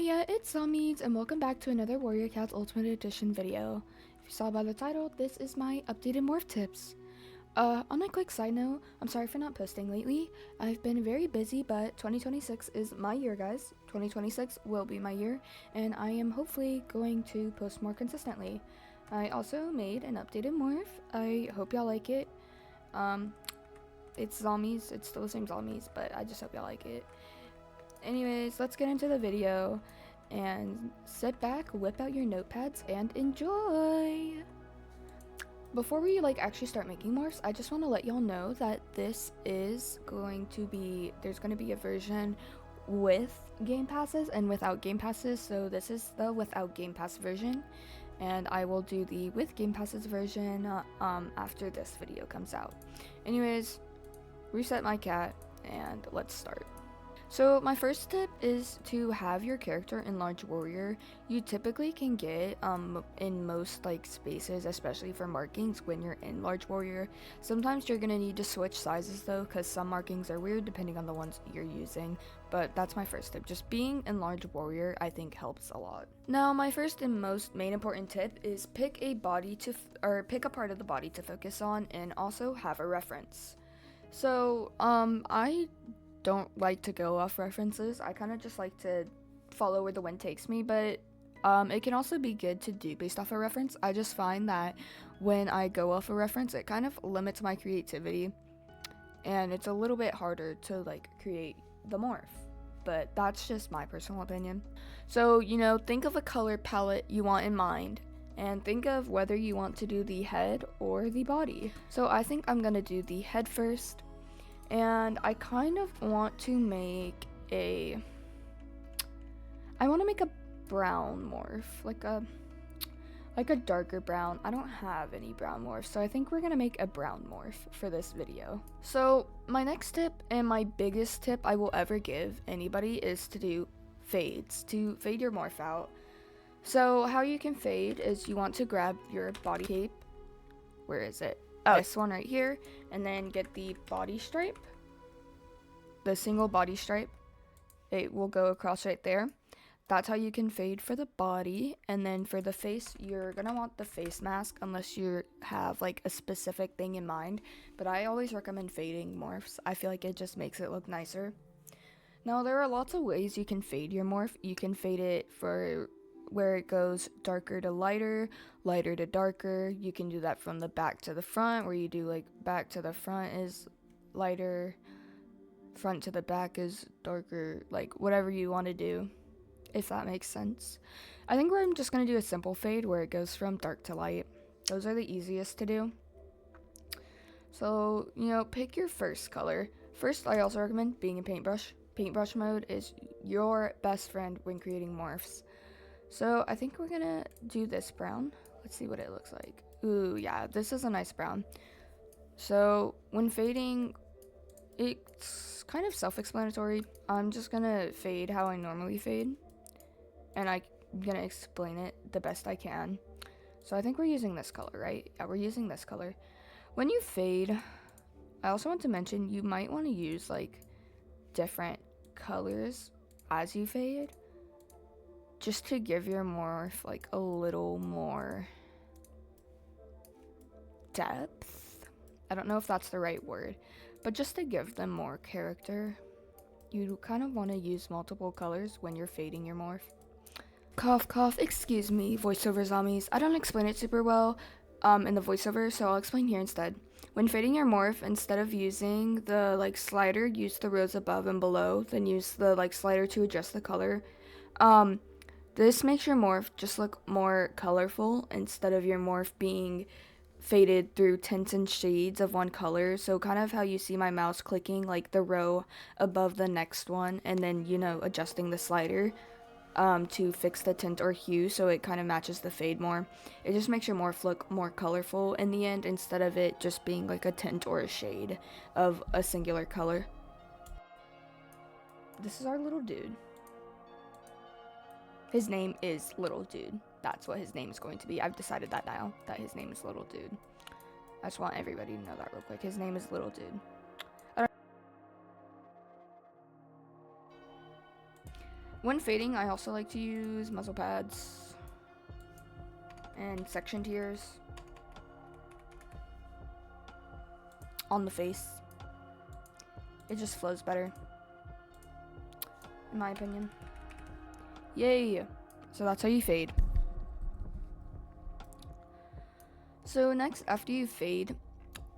Hiya, it's Zzomiez, and welcome back to another Warrior Cats Ultimate Edition video. If you saw by the title, this is my updated morph tips. On a quick side note, I'm sorry for not posting lately. I've been very busy, but 2026 is my year, guys. 2026 will be my year, and I am hopefully going to post more consistently. I also made an updated morph. I hope y'all like it. It's Zzomiez. It's still the same Zzomiez, but I just hope y'all like it. Anyways, let's get into the video and sit back, whip out your notepads, and enjoy! Before we actually start making morphs, I just want to let y'all know that this is going to be, there's going to be a version with Gamepasses and without Gamepasses, so this is the without Game Pass version, and I will do the with Gamepasses version after this video comes out. Anyways, reset my cat, and let's start. So my first tip is to have your character in large warrior. You typically can get in most spaces, especially for markings, when you're in large warrior. Sometimes you're gonna need to switch sizes though, because some markings are weird depending on the ones you're using. But that's my first tip. Just being in large warrior I think helps a lot. Now my first and most main important tip is pick a body to pick a part of the body to focus on, and also have a reference. So I don't like to go off references. I kind of just like to follow where the wind takes me, but it can also be good to do based off a reference. I just find that when I go off a reference, it kind of limits my creativity, and it's a little bit harder to create the morph, but that's just my personal opinion. So, think of a color palette you want in mind, and think of whether you want to do the head or the body. So I think I'm gonna do the head first. And I kind of want to make a brown morph, like a darker brown. I don't have any brown morphs, so I think we're gonna make a brown morph for this video. So my next tip, and my biggest tip I will ever give anybody, is to do fades, to fade your morph out. So how you can fade is you want to grab your body tape. Where is it? Oh, this one right here, and then get the body stripe, the single body stripe. It will go across right there. That's how you can fade for the body. And then for the face, you're gonna want the face mask unless you have a specific thing in mind, but I always recommend fading morphs. I feel like it just makes it look nicer. Now there are lots of ways you can fade your morph. You can fade it for where it goes darker to lighter, lighter to darker. You can do that from the back to the front, where you do back to the front is lighter, front to the back is darker, whatever you want to do, if that makes sense. I think I'm just going to do a simple fade where it goes from dark to light. Those are the easiest to do. So, pick your first color. First, I also recommend being in paintbrush. Paintbrush mode is your best friend when creating morphs. So I think we're gonna do this brown. Let's see what it looks like. Ooh, yeah, this is a nice brown. So when fading, it's kind of self-explanatory. I'm just gonna fade how I normally fade, and I'm gonna explain it the best I can. So I think we're using this color, right? Yeah, we're using this color. When you fade, I also want to mention you might want to use different colors as you fade, just to give your morph a little more depth. I don't know if that's the right word, but just to give them more character, you kind of want to use multiple colors when you're fading your morph. Cough, cough, excuse me, voiceover Zzomiez. I don't explain it super well in the voiceover, so I'll explain here instead. When fading your morph, instead of using the slider, use the rows above and below, then use the slider to adjust the color. This makes your morph just look more colorful instead of your morph being faded through tints and shades of one color. So kind of how you see my mouse clicking the row above the next one, and then adjusting the slider to fix the tint or hue so it kind of matches the fade more. It just makes your morph look more colorful in the end, instead of it just being a tint or a shade of a singular color. This is our little dude. His name is Little Dude. That's what his name is going to be. I've decided that now, that his name is Little Dude. I just want everybody to know that real quick. His name is Little Dude. When fading, I also like to use muzzle pads and section tiers on the face. It just flows better, in my opinion. Yay! So that's how you fade. So next, after you fade,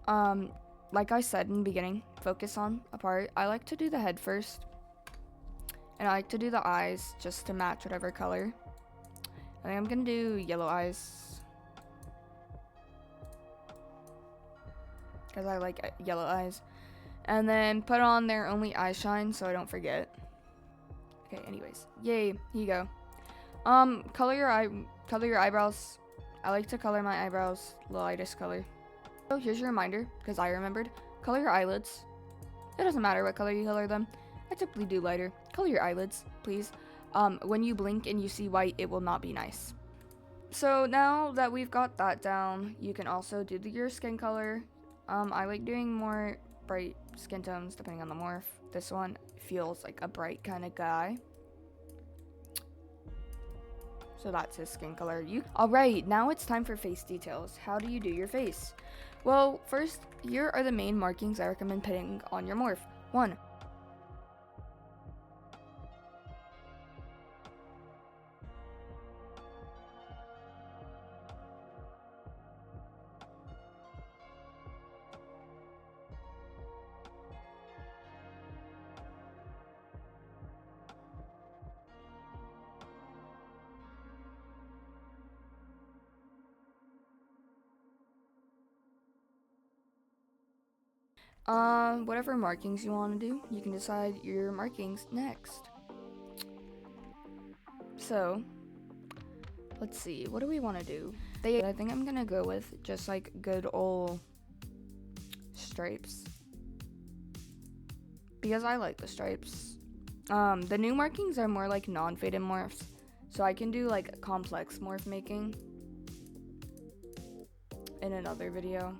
like I said in the beginning, focus on a part. I like to do the head first, and I like to do the eyes just to match whatever color. I think I'm gonna do yellow eyes, because I like yellow eyes. And then put on their only eye shine so I don't forget. Okay, anyways. Yay, here you go. Color your eyebrows. I like to color my eyebrows the lightest color. So here's your reminder, because I remembered. Color your eyelids. It doesn't matter what color you color them. I typically do lighter. Color your eyelids, please. When you blink and you see white, it will not be nice. So now that we've got that down, you can also do your skin color. I like doing more bright skin tones depending on the morph. This one feels like a bright kind of guy, so that's his skin color. Alright, now it's time for face details. How do you do your face? Well, first, here are the main markings I recommend putting on your morph. 1. Whatever markings you want to do, you can decide your markings next. So, let's see, what do we want to do? I think I'm gonna go with just like good old stripes, because I like the stripes. The new markings are more like non-faded morphs, so I can do like complex morph making in another video,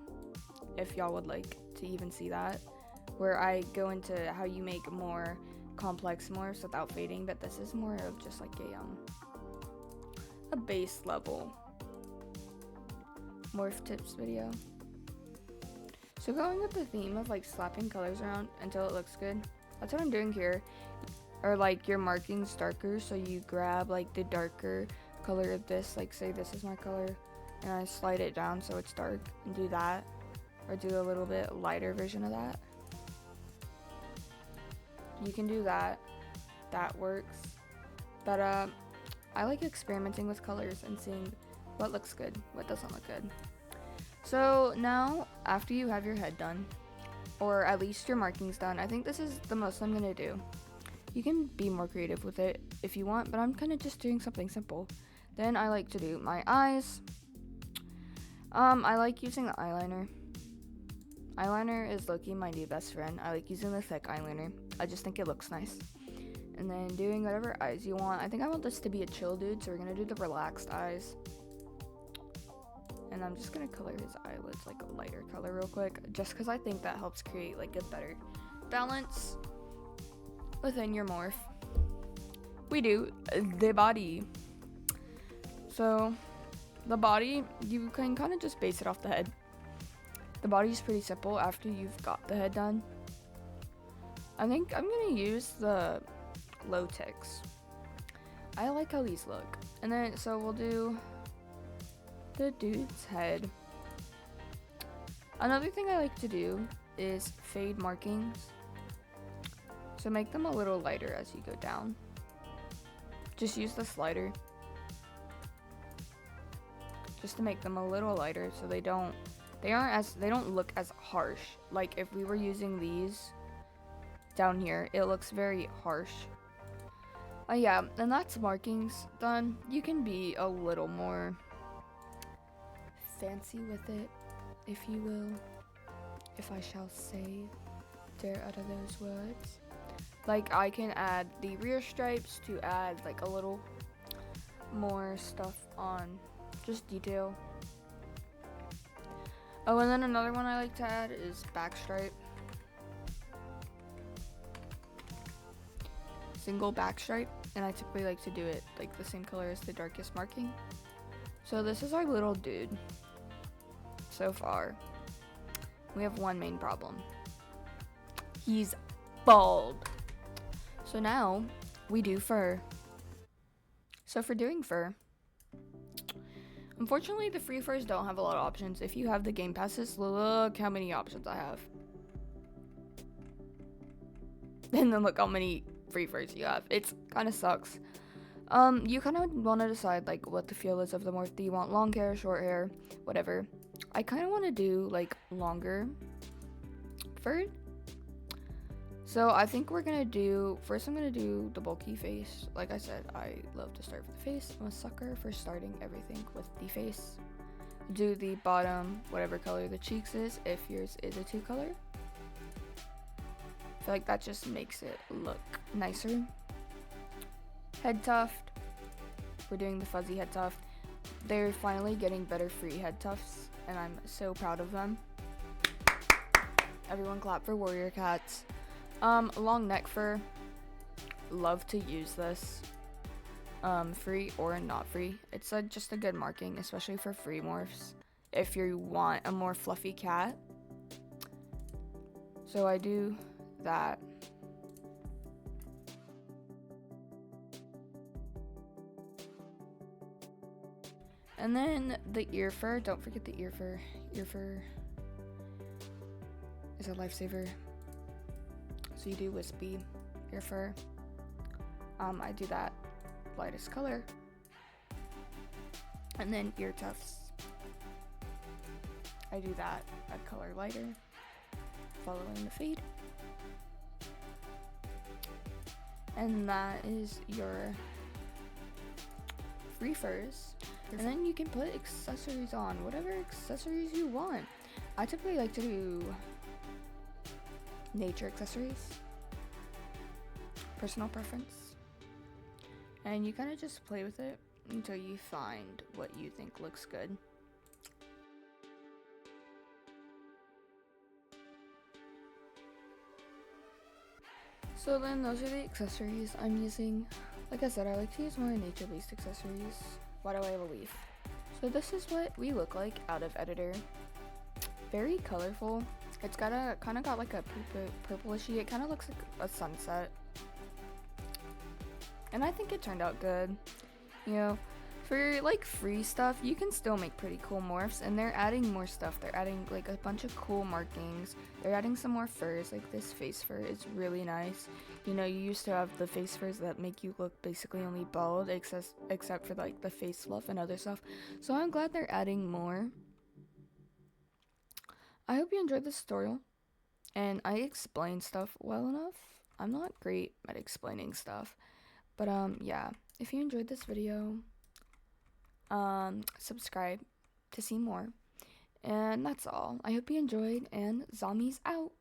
if y'all would like to even see that, where I go into how you make more complex morphs without fading, but this is more of just like a base level morph tips video. So going with the theme of like slapping colors around until it looks good, that's what I'm doing here. Or like your markings darker, so you grab like the darker color of this, like say this is my color, and I slide it down so it's dark, and do that, or do a little bit lighter version of that. You can do that. That works. But I like experimenting with colors and seeing what looks good, what doesn't look good. So now, after you have your head done, or at least your markings done, I think this is the most I'm gonna do. You can be more creative with it if you want, but I'm kind of just doing something simple. Then I like to do my eyes. I like using the eyeliner. Eyeliner is low-key my new best friend. I like using the thick eyeliner. I just think it looks nice. And then doing whatever eyes you want. I think I want this to be a chill dude, so we're gonna do the relaxed eyes. And I'm just gonna color his eyelids like a lighter color real quick, just because I think that helps create like a better balance within your morph. We do the body. So the body, you can kind of just base it off the head. The body is pretty simple after you've got the head done. I think I'm gonna use the low ticks. I like how these look. And then, so we'll do the dude's head. Another thing I like to do is fade markings. So make them a little lighter as you go down. Just use the slider. Just to make them a little lighter so they don't look as harsh. Like if we were using these down here, it looks very harsh. Yeah, and that's markings done. You can be a little more fancy with it, if you will, if I shall say, dare utter those words. Like I can add the rear stripes to add like a little more stuff on, just detail. Oh, and then another one I like to add is back stripe. single back stripe, and I typically like to do it like the same color as the darkest marking. So this is our little dude. So far, we have one main problem. He's bald. So now we do fur. So for doing fur, unfortunately the free furs don't have a lot of options. If you have the Gamepasses, look how many options I have. And then look how many free furs you have. It's kind of sucks. You kind of want to decide like what the feel is of the morph. Do you want long hair, short hair, whatever? I kind of want to do like longer fur. So I think we're gonna do, first I'm gonna do the bulky face. Like I said, I love to start with the face. I'm a sucker for starting everything with the face. Do the bottom, whatever color the cheeks is, if yours is a 2-color. I feel like that just makes it look nicer. Head tuft. We're doing the fuzzy head tuft. They're finally getting better free head tufts, and I'm so proud of them. Everyone clap for warrior cats. Long neck fur. Love to use this. Free or not free. It's just a good marking, especially for free morphs. If you want a more fluffy cat. So I do that. And then the ear fur. Don't forget the ear fur. Ear fur is a lifesaver. So you do wispy ear fur. I do that lightest color. And then ear tufts. I do that a color lighter, following the fade. And that is your free furs. And then you can put accessories on, whatever accessories you want. I typically like to do nature accessories. Personal preference. And you kind of just play with it until you find what you think looks good. So then those are the accessories I'm using. Like I said, I like to use more nature-based accessories. Why do I have a leaf? So this is what we look like out of editor. Very colorful. It's got a kind of got like a purplishy. It kind of looks like a sunset. And I think it turned out good. You know, for like free stuff, you can still make pretty cool morphs, and they're adding more stuff. They're adding like a bunch of cool markings. They're adding some more furs, like this face fur is really nice. You know, you used to have the face furs that make you look basically only bald, except for like the face fluff and other stuff. So I'm glad they're adding more. I hope you enjoyed this tutorial, and I explained stuff well enough. I'm not great at explaining stuff, but yeah, if you enjoyed this video, subscribe to see more, and that's all. I hope you enjoyed, and Zzomiez out.